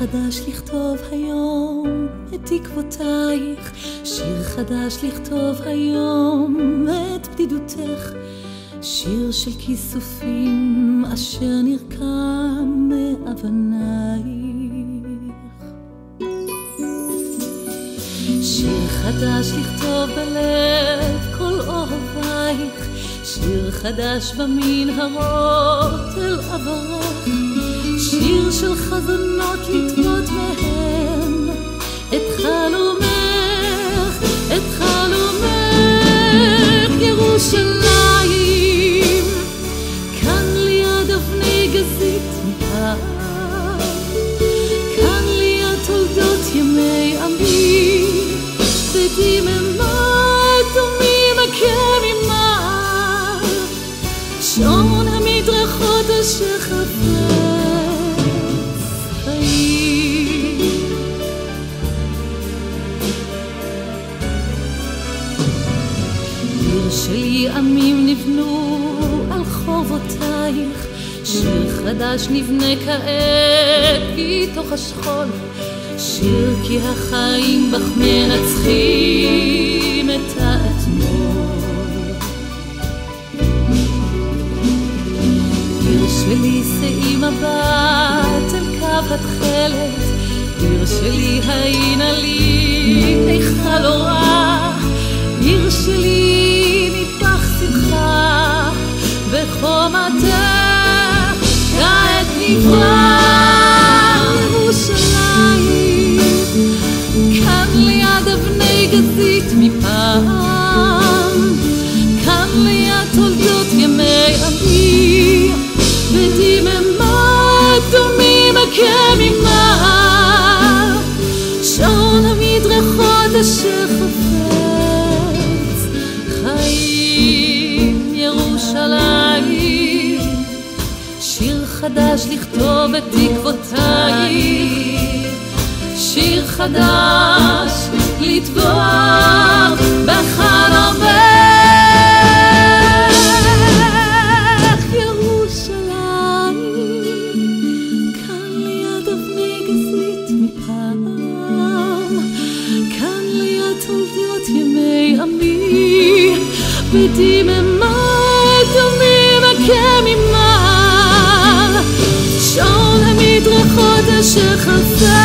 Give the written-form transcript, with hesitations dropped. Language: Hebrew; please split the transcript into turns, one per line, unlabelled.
חדש לכתוב היום את תקוותייך, שיר חדש לכתוב היום את בדידותך, שיר של כיסופים אשר נרקם מאבנייך. שיר חדש לכתוב בלב כל אוהבייך, שיר חדש במנהרות אל עברך, שיר של חזונות לטבות מהם את חלומך, את חלומך. ירושלים, כאן ליד אבני גזית מפעם, כאן ליד תולדות ימי עמי, בדממה דומים כמימר, שעון המדרכות אשר חפץ חיים. עיר שלי עמים נבנו על חורבותייך, שיר חדש נבנה כעת מתוך השכול, שיר כי החיים בך מנצחים את האתמול. עיר שלי שאי מבט אל קו התכלת, עיר שלי היינה לי היכל אורה, עיר שלי מפח שמחה בחומתך כעת נברא. ירושלים, כאן ליד אבני גזית מפעם, כאן ליד תולדות ימי עמי, בדממה דומים כמימר, שעון המדרכות אשר חפץ חיים. ירושלים, שיר חדש לכתוב את תקוותייך, שיר חדש לטבוח בחלומך. ירושלים, כאן ליד אבני גזית מפעם, כאן ליד תולדות ימי עמי, בדממה דומים כמימר, שעון המדרכות אשר חפץ